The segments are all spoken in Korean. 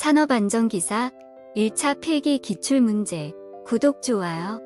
산업안전기사 1차 필기 기출문제. 구독, 좋아요.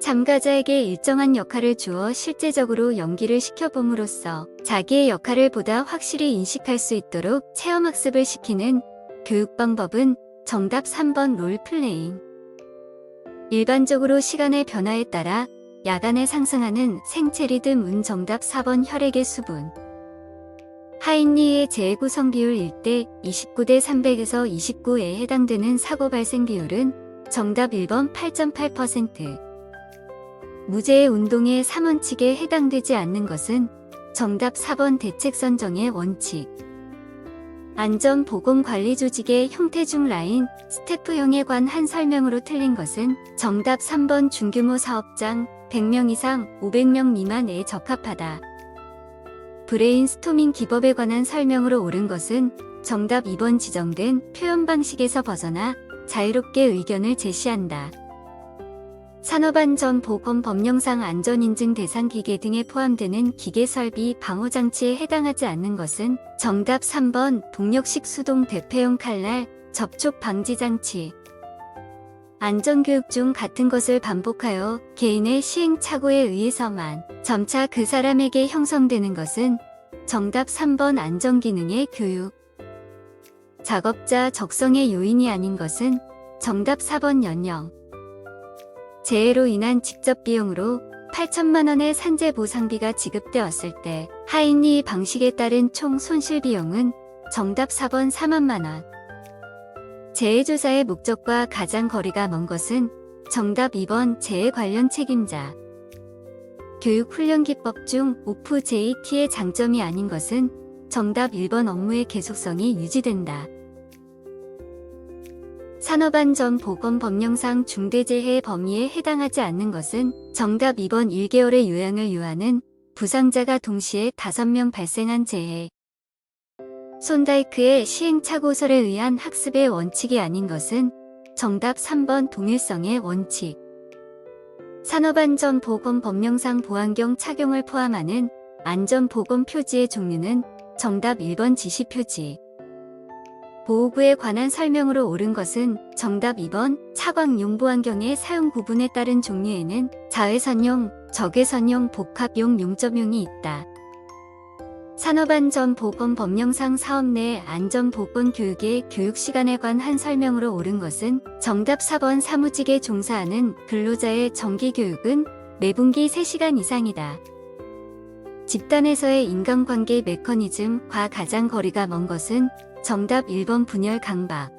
참가자에게 일정한 역할을 주어 실제적으로 연기를 시켜봄으로써 자기의 역할을 보다 확실히 인식할 수 있도록 체험학습을 시키는 교육 방법은 정답 3번 롤플레잉. 일반적으로 시간의 변화에 따라 야간에 상승하는 생체 리듬은 정답 4번 혈액의 수분. 하인리의 재구성 비율 1대 29대 300에서 29에 해당되는 사고 발생 비율은 정답 1번 8.8%. 무제의 운동의 3원칙에 해당되지 않는 것은 정답 4번 대책 선정의 원칙. 안전보건관리 조직의 형태 중 라인, 스태프형에 관한 설명으로 틀린 것은 정답 3번 중규모 사업장, 100명 이상, 500명 미만에 적합하다. 브레인스토밍 기법에 관한 설명으로 옳은 것은 정답 2번 지정된 표현 방식에서 벗어나 자유롭게 의견을 제시한다. 산업안전보건 법령상 안전인증 대상 기계 등에 포함되는 기계설비 방호장치에 해당하지 않는 것은 정답 3번 동력식 수동 대패용 칼날 접촉 방지 장치. 안전교육 중 같은 것을 반복하여 개인의 시행착오에 의해서만 점차 그 사람에게 형성되는 것은 정답 3번 안전기능의 교육. 작업자 적성의 요인이 아닌 것은 정답 4번 연령. 재해로 인한 직접 비용으로 8천만 원의 산재 보상비가 지급되었을 때 하인리 방식에 따른 총 손실 비용은 정답 4번 4만만 원. 재해조사의 목적과 가장 거리가 먼 것은 정답 2번 재해 관련 책임자. 교육훈련기법 중 OF-JT의 장점이 아닌 것은 정답 1번 업무의 계속성이 유지된다. 산업안전보건법령상 중대재해 범위에 해당하지 않는 것은 정답 2번 1개월의 요양을 요하는 부상자가 동시에 5명 발생한 재해. 손다이크의 시행착오설에 의한 학습의 원칙이 아닌 것은 정답 3번 동일성의 원칙. 산업안전보건법령상 보안경 착용을 포함하는 안전보건 표지의 종류는 정답 1번 지시표지. 보호구에 관한 설명으로 옳은 것은 정답 2번 차광용 보안경의 사용 구분에 따른 종류에는 자외선용, 적외선용, 복합용, 용접용이 있다. 산업안전보건법령상 사업 내 안전보건 교육의 교육시간에 관한 설명으로 옳은 것은 정답 4번 사무직에 종사하는 근로자의 정기교육은 매분기 3시간 이상이다. 집단에서의 인간관계 메커니즘과 가장 거리가 먼 것은 정답 1번 분열 강박.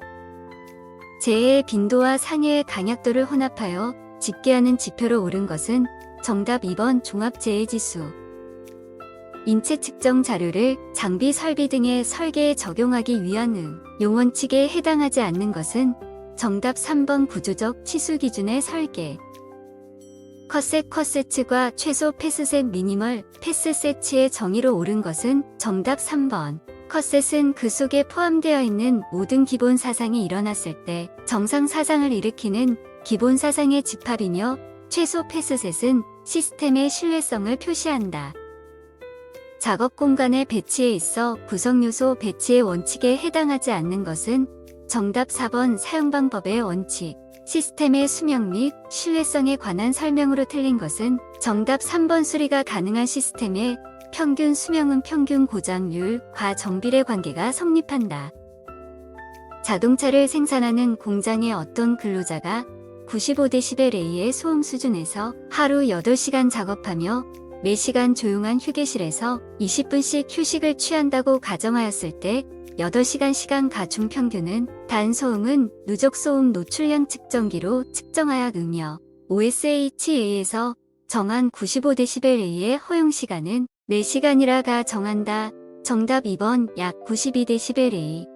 재해의 빈도와 상해의 강약도를 혼합하여 집계하는 지표로 옳은 것은 정답 2번 종합재해지수. 인체 측정 자료를 장비 설비 등의 설계에 적용하기 위한 용원칙에 해당하지 않는 것은 정답 3번 구조적 치수 기준의 설계. 컷셋 컷세츠과 최소 패스셋 미니멀 패스세츠의 정의로 옳은 것은 정답 3번. 컷셋은 그 속에 포함되어 있는 모든 기본 사상이 일어났을 때 정상 사상을 일으키는 기본 사상의 집합이며 최소 패스셋은 시스템의 신뢰성을 표시한다. 작업 공간의 배치에 있어 구성요소 배치의 원칙에 해당하지 않는 것은 정답 4번 사용방법의 원칙. 시스템의 수명 및 신뢰성에 관한 설명으로 틀린 것은 정답 3번 수리가 가능한 시스템의 평균 수명은 평균 고장률과 정비례 관계가 성립한다. 자동차를 생산하는 공장의 어떤 근로자가 95dB의 소음 수준에서 하루 8시간 작업하며 매시간 조용한 휴게실에서 20분씩 휴식을 취한다고 가정하였을 때 8시간 시간 가중 평균은 단소음은 누적소음 노출량 측정기로 측정하였으며 OSHA에서 정한 95dB의 허용시간은 4시간이라가 정한다. 정답 2번 약 92dBA.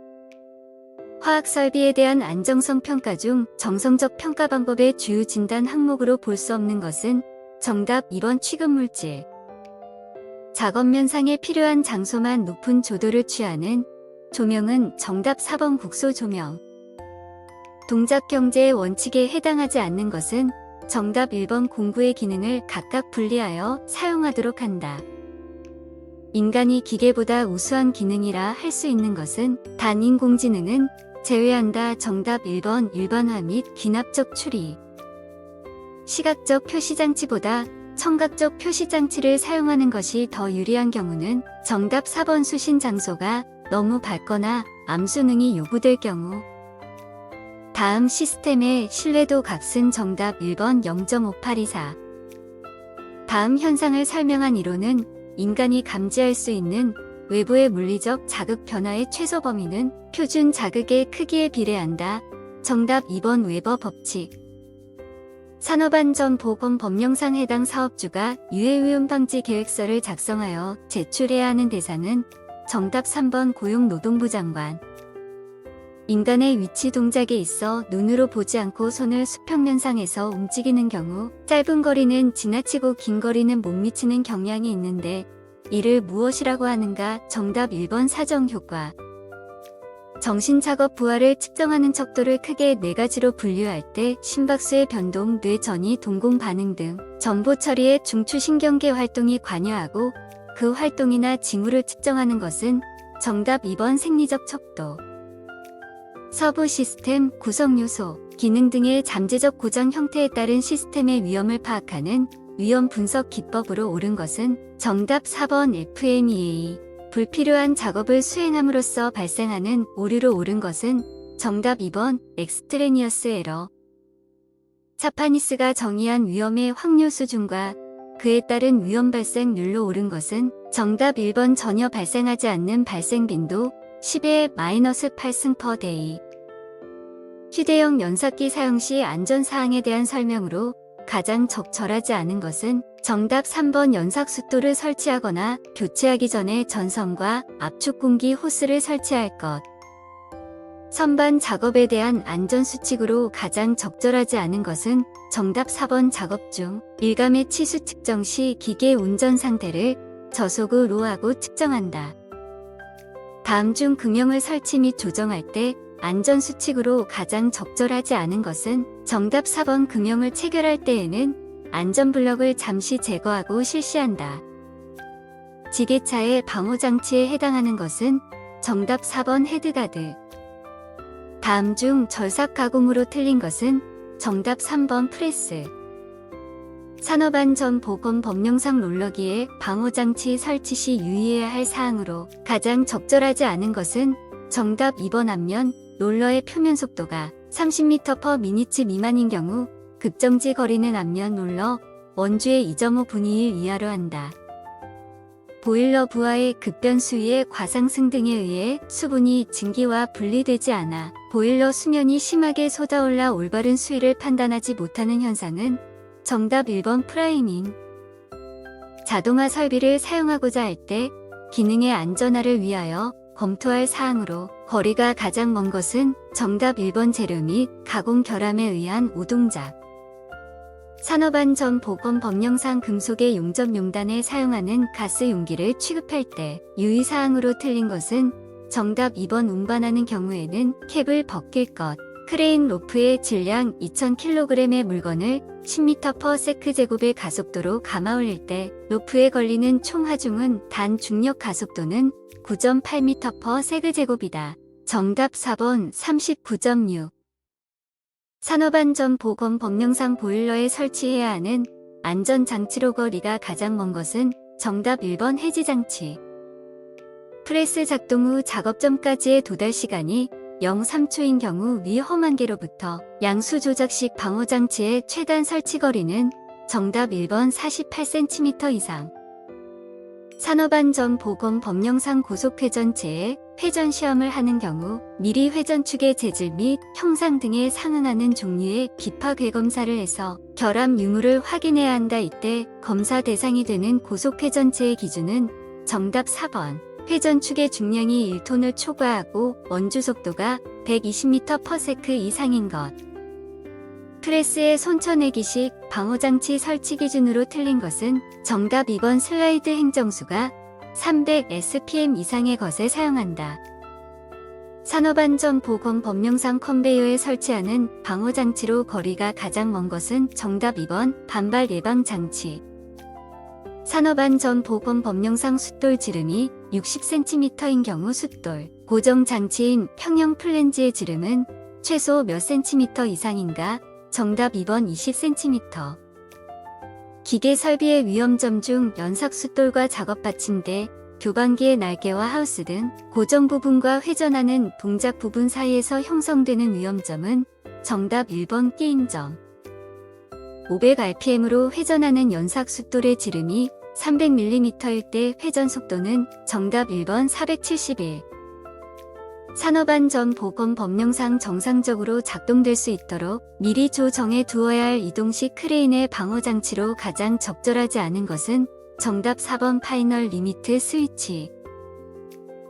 화학설비에 대한 안정성 평가 중 정성적 평가 방법의 주요 진단 항목으로 볼 수 없는 것은 정답 2번 취급물질. 작업면상에 필요한 장소만 높은 조도를 취하는 조명은 정답 4번 국소조명. 동작경제의 원칙에 해당하지 않는 것은 정답 1번 공구의 기능을 각각 분리하여 사용하도록 한다. 인간이 기계보다 우수한 기능이라 할 수 있는 것은 단 인공지능은 제외한다. 정답 1번 일반화 및 귀납적 추리. 시각적 표시장치보다 청각적 표시장치를 사용하는 것이 더 유리한 경우는 정답 4번 수신 장소가 너무 밝거나 암수능이 요구될 경우. 다음 시스템의 신뢰도 값은 정답 1번 0.5824. 다음 현상을 설명한 이론은 인간이 감지할 수 있는 외부의 물리적 자극 변화의 최소 범위는 표준 자극의 크기에 비례한다. 정답 2번 웨버 법칙. 산업안전보건 법령상 해당 사업주가 유해오염 방지 계획서를 작성하여 제출해야 하는 대상은 정답 3번 고용노동부 장관. 인간의 위치 동작에 있어 눈으로 보지 않고 손을 수평면상에서 움직이는 경우 짧은 거리는 지나치고 긴 거리는 못 미치는 경향이 있는데 이를 무엇이라고 하는가? 정답 1번 사정효과. 정신작업 부하를 측정하는 척도를 크게 4가지로 분류할 때 심박수의 변동, 뇌 전이, 동공 반응 등 정보 처리에 중추신경계 활동이 관여하고 그 활동이나 징후를 측정하는 것은 정답 2번 생리적 척도. 서부 시스템, 구성 요소, 기능 등의 잠재적 고장 형태에 따른 시스템의 위험을 파악하는 위험 분석 기법으로 옳은 것은 정답 4번 FMEA. 불필요한 작업을 수행함으로써 발생하는 오류로 옳은 것은 정답 2번 엑스트레니어스 에러. 차파니스가 정의한 위험의 확률 수준과 그에 따른 위험 발생률로 옳은 것은 정답 1번 전혀 발생하지 않는 발생 빈도 10의 마이너스 8승 per day. 휴대용 연삭기 사용 시 안전사항에 대한 설명으로 가장 적절하지 않은 것은 정답 3번 연삭 숫도를 설치하거나 교체하기 전에 전선과 압축 공기 호스를 설치할 것. 선반 작업에 대한 안전수칙으로 가장 적절하지 않은 것은 정답 4번 작업 중 일감의 치수 측정 시 기계 운전 상태를 저속으로하고 측정한다. 다음 중 금형을 설치 및 조정할 때 안전수칙으로 가장 적절하지 않은 것은 정답 4번 금형을 체결할 때에는 안전블럭을 잠시 제거하고 실시한다. 지게차의 방호장치에 해당하는 것은 정답 4번 헤드가드. 다음 중 절삭 가공으로 틀린 것은 정답 3번 프레스. 산업안전보건 법령상 롤러기에 방호장치 설치 시 유의해야 할 사항으로 가장 적절하지 않은 것은 정답 2번 앞면 롤러의 표면 속도가 30m/min 미만인 경우 급정지 거리는 앞면 롤러 원주의 2.5분의 1 이하로 한다. 보일러 부하의 급변 수위의 과상승 등에 의해 수분이 증기와 분리되지 않아 보일러 수면이 심하게 솟아올라 올바른 수위를 판단하지 못하는 현상은 정답 1번 프라이밍. 자동화 설비를 사용하고자 할 때 기능의 안전화를 위하여 검토할 사항으로 거리가 가장 먼 것은 정답 1번 재료 및 가공 결함에 의한 오동작. 산업안전보건 법령상 금속의 용접용단에 사용하는 가스 용기를 취급할 때 유의사항으로 틀린 것은 정답 2번 운반하는 경우에는 캡을 벗길 것. 크레인 로프의 질량 2000kg의 물건을 10m/s 제곱의 가속도로 감아 올릴 때 로프에 걸리는 총 하중은 단 중력 가속도는 9.8m/s 제곱이다. 정답 4번 39.6. 산업안전보건 법령상 보일러에 설치해야 하는 안전장치로 거리가 가장 먼 것은 정답 1번 해지장치. 프레스 작동 후 작업점까지의 도달 시간이 0.3초인 경우 위 험한계로부터 양수 조작식 방호장치의 최단 설치 거리는 정답 1번 48cm 이상. 산업안전보건 법령상 고속회전체에 회전 시험을 하는 경우 미리 회전축의 재질 및 형상 등에 상응하는 종류의 비파 궤검사를 해서 결함 유무를 확인해야 한다. 이때 검사 대상이 되는 고속회전체의 기준은 정답 4번. 회전축의 중량이 1톤을 초과하고 원주 속도가 120m/s 이상인 것. 프레스의 손쳐내기식 방호장치 설치 기준으로 틀린 것은 정답 2번 슬라이드 행정수가 300 SPM 이상의 것에 사용한다. 산업안전보건 법령상 컨베이어에 설치하는 방호장치로 거리가 가장 먼 것은 정답 2번 반발 예방장치. 산업안전 보건 법령상 숫돌 지름이 60cm인 경우 숫돌, 고정 장치인 평형 플랜지의 지름은 최소 몇 cm 이상인가? 정답 2번 20cm. 기계 설비의 위험점 중 연삭 숫돌과 작업 받침대, 교반기의 날개와 하우스 등 고정 부분과 회전하는 동작 부분 사이에서 형성되는 위험점은 정답 1번 게임점. 500rpm으로 회전하는 연삭 숫돌의 지름이 300mm일 때 회전 속도는 정답 1번 471. 산업안전보건 법령상 정상적으로 작동될 수 있도록 미리 조정해 두어야 할 이동식 크레인의 방어장치로 가장 적절하지 않은 것은 정답 4번 파이널 리미트 스위치.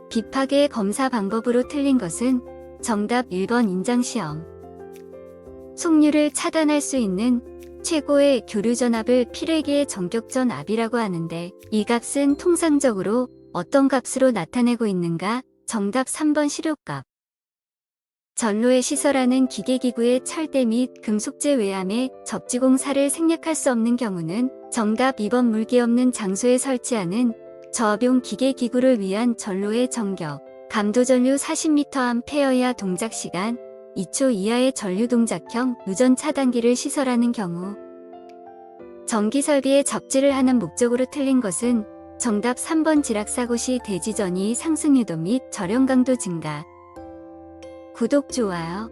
비파괴 검사 방법으로 틀린 것은 정답 1번 인장시험. 속류를 차단할 수 있는 최고의 교류전압을 필회기의 전격전압이라고 하는데 이 값은 통상적으로 어떤 값으로 나타내고 있는가? 정답 3번 시료값. 전로에 시설하는 기계기구의 철대 및 금속재 외암에 접지공사를 생략할 수 없는 경우는 정답 2번 물기 없는 장소에 설치하는 저업용 기계기구를 위한 전로의 전격, 감도전류 40m/A 이하 동작시간, 2초 이하의 전류동작형 누전 차단기를 시설하는 경우. 전기설비에 접지를 하는 목적으로 틀린 것은 정답 3번 지락사고 시 대지전이 상승유도 및 절연 강도 증가. 구독, 좋아요.